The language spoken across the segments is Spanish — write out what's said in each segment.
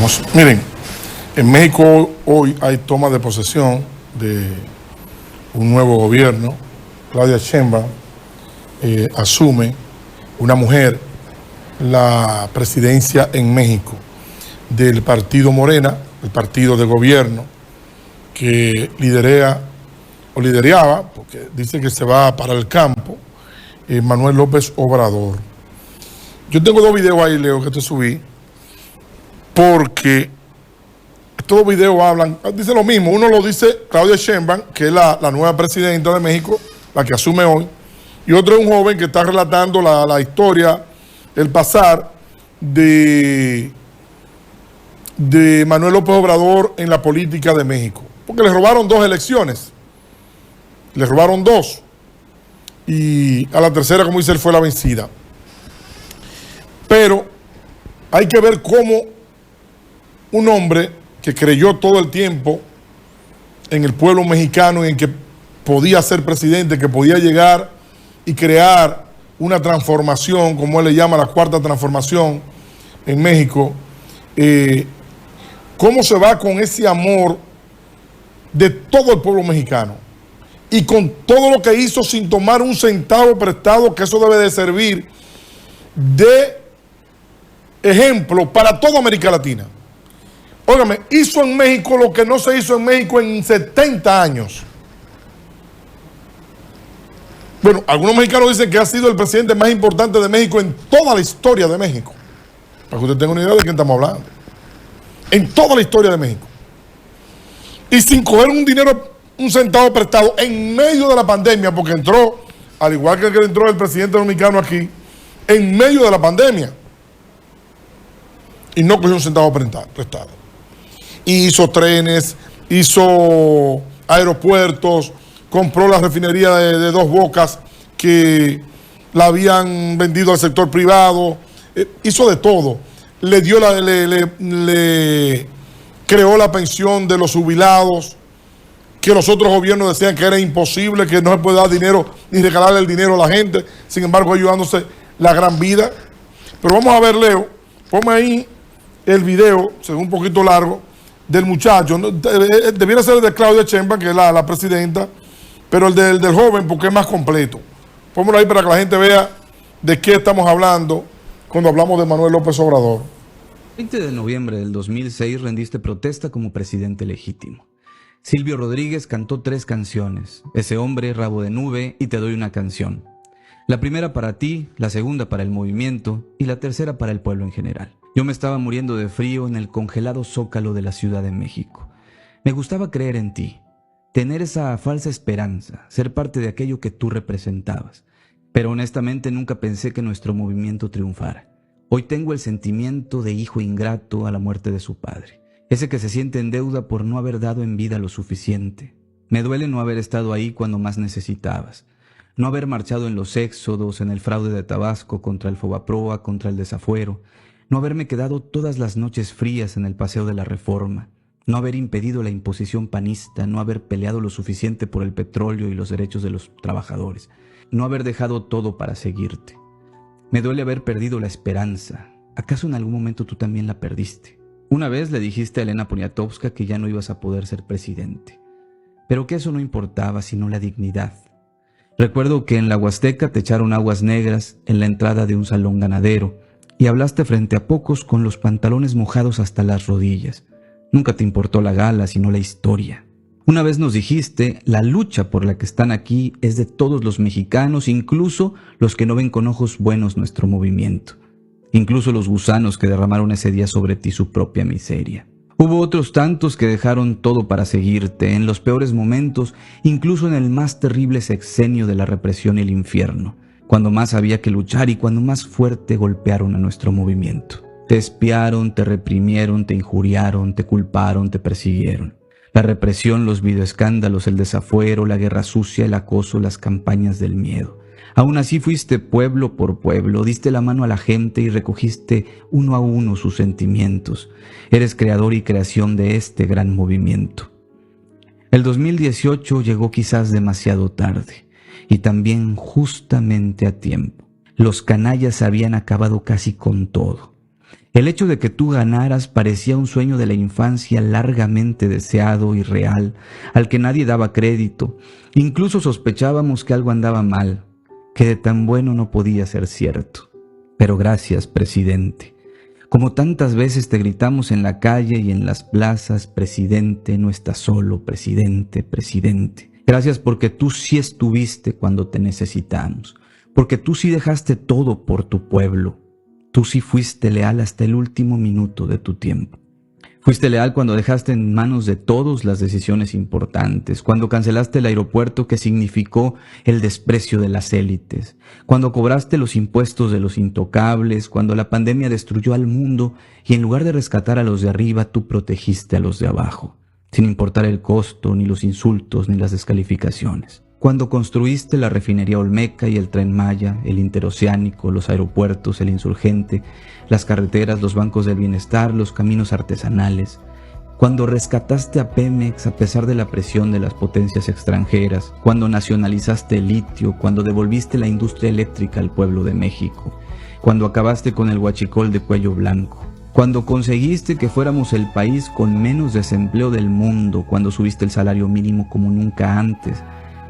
Continuamos. Miren, en México hoy hay toma de posesión de un nuevo gobierno. Claudia Sheinbaum asume, una mujer, la presidencia en México del partido Morena, el partido de gobierno que lideraba, porque dice que se va para el campo, Manuel López Obrador. Yo tengo dos videos ahí, Leo, que te subí, porque estos dos videos hablan, dice lo mismo. Uno lo dice Claudia Sheinbaum, que es la nueva presidenta de México, la que asume hoy, y otro es un joven que está relatando la historia, el pasar de Manuel López Obrador en la política de México. Porque le robaron dos elecciones, le robaron dos, y a la tercera, como dice él, fue la vencida. Pero hay que ver cómo un hombre que creyó todo el tiempo en el pueblo mexicano, en que podía ser presidente, que podía llegar y crear una transformación, como él le llama la cuarta transformación en México, cómo se va con ese amor de todo el pueblo mexicano y con todo lo que hizo sin tomar un centavo prestado, que eso debe de servir de ejemplo para toda América Latina. Óigame, hizo en México lo que no se hizo en México en 70 años. Bueno, algunos mexicanos dicen que ha sido el presidente más importante de México en toda la historia de México. Para que usted tenga una idea de quién estamos hablando. En toda la historia de México. Y sin coger un centavo prestado en medio de la pandemia, porque entró, al igual que entró el presidente dominicano aquí, en medio de la pandemia. Y no cogió un centavo prestado. Y hizo trenes, hizo aeropuertos, compró la refinería de Dos Bocas que la habían vendido al sector privado, hizo de todo. Le creó la pensión de los jubilados, que los otros gobiernos decían que era imposible, que no se puede dar dinero ni regalarle el dinero a la gente, sin embargo ayudándose la gran vida. Pero vamos a ver, Leo, ponme ahí el video, según un poquito largo, del muchacho. Debiera ser el de Claudia Sheinbaum, que es la presidenta, pero el del joven, porque es más completo. Pónmelo ahí para que la gente vea de qué estamos hablando cuando hablamos de Manuel López Obrador. El 20 de noviembre del 2006 rendiste protesta como presidente legítimo. Silvio Rodríguez cantó 3 canciones: Ese hombre, Rabo de nube y Te doy una canción. La primera para ti, la segunda para el movimiento y la tercera para el pueblo en general. Yo me estaba muriendo de frío en el congelado zócalo de la Ciudad de México. Me gustaba creer en ti, tener esa falsa esperanza, ser parte de aquello que tú representabas. Pero honestamente nunca pensé que nuestro movimiento triunfara. Hoy tengo el sentimiento de hijo ingrato a la muerte de su padre. Ese que se siente en deuda por no haber dado en vida lo suficiente. Me duele no haber estado ahí cuando más necesitabas. No haber marchado en los éxodos, en el fraude de Tabasco, contra el Fobaproa, contra el desafuero. No haberme quedado todas las noches frías en el Paseo de la Reforma. No haber impedido la imposición panista. No haber peleado lo suficiente por el petróleo y los derechos de los trabajadores. No haber dejado todo para seguirte. Me duele haber perdido la esperanza. ¿Acaso en algún momento tú también la perdiste? Una vez le dijiste a Elena Poniatowska que ya no ibas a poder ser presidente, pero que eso no importaba sino la dignidad. Recuerdo que en la Huasteca te echaron aguas negras en la entrada de un salón ganadero y hablaste frente a pocos con los pantalones mojados hasta las rodillas. Nunca te importó la gala sino la historia. Una vez nos dijiste, la lucha por la que están aquí es de todos los mexicanos, incluso los que no ven con ojos buenos nuestro movimiento. Incluso los gusanos que derramaron ese día sobre ti su propia miseria. Hubo otros tantos que dejaron todo para seguirte, en los peores momentos, incluso en el más terrible sexenio de la represión y el infierno, cuando más había que luchar y cuando más fuerte golpearon a nuestro movimiento. Te espiaron, te reprimieron, te injuriaron, te culparon, te persiguieron. La represión, los videoescándalos, el desafuero, la guerra sucia, el acoso, las campañas del miedo. Aún así fuiste pueblo por pueblo, diste la mano a la gente y recogiste uno a uno sus sentimientos. Eres creador y creación de este gran movimiento. El 2018 llegó quizás demasiado tarde y también justamente a tiempo. Los canallas habían acabado casi con todo. El hecho de que tú ganaras parecía un sueño de la infancia largamente deseado y real, al que nadie daba crédito. Incluso sospechábamos que algo andaba mal, que de tan bueno no podía ser cierto. Pero gracias, presidente. Como tantas veces te gritamos en la calle y en las plazas, presidente, no estás solo, presidente, presidente. Gracias porque tú sí estuviste cuando te necesitamos, porque tú sí dejaste todo por tu pueblo. Tú sí fuiste leal hasta el último minuto de tu tiempo. Fuiste leal cuando dejaste en manos de todos las decisiones importantes, cuando cancelaste el aeropuerto que significó el desprecio de las élites, cuando cobraste los impuestos de los intocables, cuando la pandemia destruyó al mundo y en lugar de rescatar a los de arriba, tú protegiste a los de abajo, sin importar el costo, ni los insultos, ni las descalificaciones. Cuando construiste la refinería Olmeca y el Tren Maya, el interoceánico, los aeropuertos, el Insurgente, las carreteras, los bancos del bienestar, los caminos artesanales. Cuando rescataste a Pemex a pesar de la presión de las potencias extranjeras. Cuando nacionalizaste el litio, cuando devolviste la industria eléctrica al pueblo de México. Cuando acabaste con el huachicol de cuello blanco. Cuando conseguiste que fuéramos el país con menos desempleo del mundo. Cuando subiste el salario mínimo como nunca antes.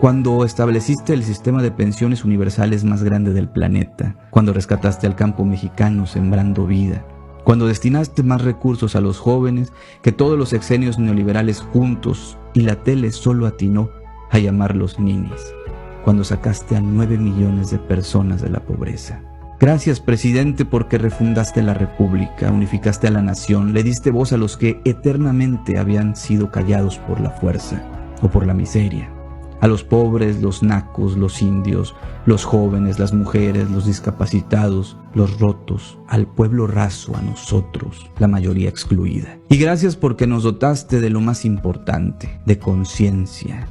Cuando estableciste el sistema de pensiones universales más grande del planeta, cuando rescataste al campo mexicano sembrando vida, cuando destinaste más recursos a los jóvenes que todos los sexenios neoliberales juntos y la tele solo atinó a llamarlos ninis, cuando sacaste a 9 millones de personas de la pobreza. Gracias, presidente, porque refundaste la república, unificaste a la nación, le diste voz a los que eternamente habían sido callados por la fuerza o por la miseria. A los pobres, los nacos, los indios, los jóvenes, las mujeres, los discapacitados, los rotos, al pueblo raso, a nosotros, la mayoría excluida. Y gracias porque nos dotaste de lo más importante, de conciencia.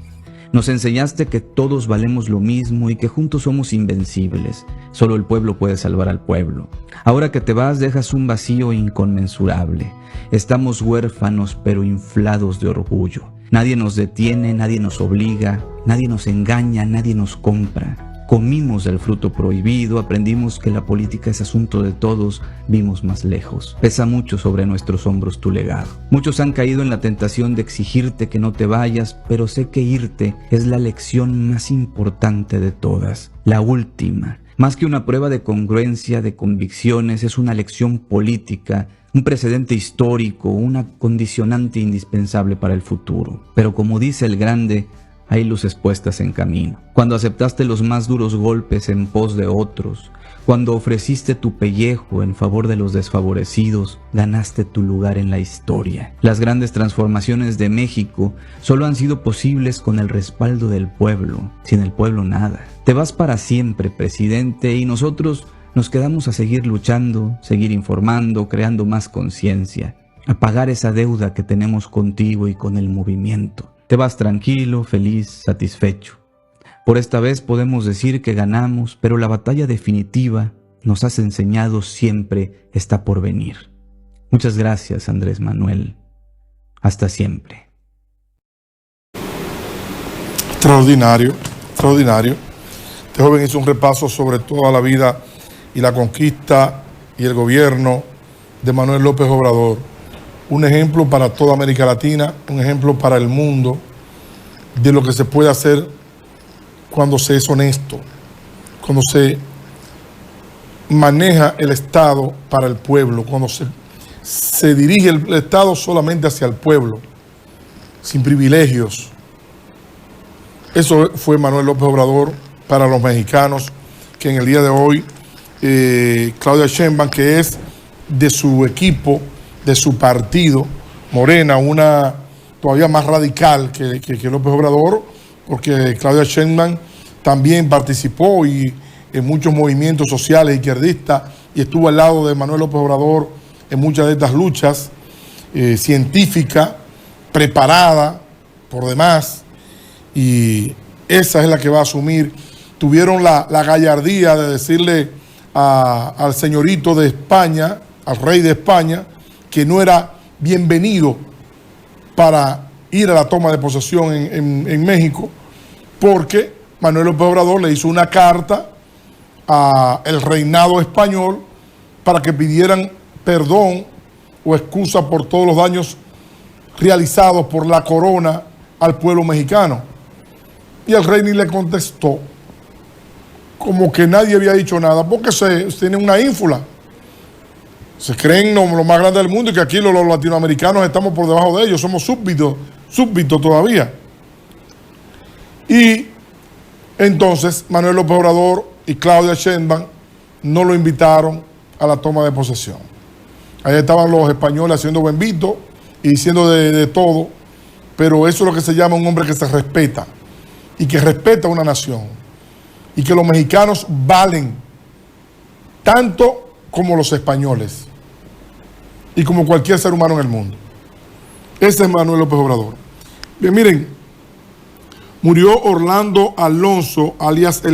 Nos enseñaste que todos valemos lo mismo y que juntos somos invencibles. Solo el pueblo puede salvar al pueblo. Ahora que te vas, dejas un vacío inconmensurable. Estamos huérfanos pero inflados de orgullo. Nadie nos detiene, nadie nos obliga, nadie nos engaña, nadie nos compra. Comimos del fruto prohibido, aprendimos que la política es asunto de todos, vimos más lejos. Pesa mucho sobre nuestros hombros tu legado. Muchos han caído en la tentación de exigirte que no te vayas, pero sé que irte es la lección más importante de todas, la última. Más que una prueba de congruencia, de convicciones, es una lección política, un precedente histórico, una condicionante indispensable para el futuro. Pero como dice el grande, hay luces puestas en camino. Cuando aceptaste los más duros golpes en pos de otros, cuando ofreciste tu pellejo en favor de los desfavorecidos, ganaste tu lugar en la historia. Las grandes transformaciones de México solo han sido posibles con el respaldo del pueblo. Sin el pueblo, nada. Te vas para siempre, presidente, y nosotros nos quedamos a seguir luchando, seguir informando, creando más conciencia, a pagar esa deuda que tenemos contigo y con el movimiento. Te vas tranquilo, feliz, satisfecho. Por esta vez podemos decir que ganamos, pero la batalla definitiva, nos has enseñado siempre, está por venir. Muchas gracias, Andrés Manuel. Hasta siempre. Extraordinario, extraordinario. Este joven hizo un repaso sobre toda la vida y la conquista y el gobierno de Manuel López Obrador. Un ejemplo para toda América Latina, un ejemplo para el mundo de lo que se puede hacer cuando se es honesto, cuando se maneja el Estado para el pueblo, cuando se dirige el Estado solamente hacia el pueblo, sin privilegios. Eso fue Manuel López Obrador para los mexicanos, que en el día de hoy Claudia Sheinbaum, que es de su equipo, de su partido, Morena, una todavía más radical que López Obrador, porque Claudia Sheinbaum también participó en muchos movimientos sociales izquierdistas y estuvo al lado de Manuel López Obrador en muchas de estas luchas, científica, preparada por demás, y esa es la que va a asumir. Tuvieron la gallardía de decirle al señorito de España, al rey de España, que no era bienvenido para ir a la toma de posesión en México, porque Manuel López Obrador le hizo una carta al reinado español para que pidieran perdón o excusa por todos los daños realizados por la corona al pueblo mexicano. Y el rey ni le contestó, como que nadie había dicho nada, porque tienen una ínfula. Se creen lo más grande del mundo y que aquí los latinoamericanos estamos por debajo de ellos, somos súbditos todavía. Y entonces Manuel López Obrador y Claudia Sheinbaum no lo invitaron a la toma de posesión. Ahí estaban los españoles haciendo bembito y diciendo de todo, pero eso es lo que se llama un hombre que se respeta y que respeta a una nación y que los mexicanos valen tanto como los españoles y como cualquier ser humano en el mundo. Ese es Manuel López Obrador. Bien, miren, murió Orlando Alonso, alias El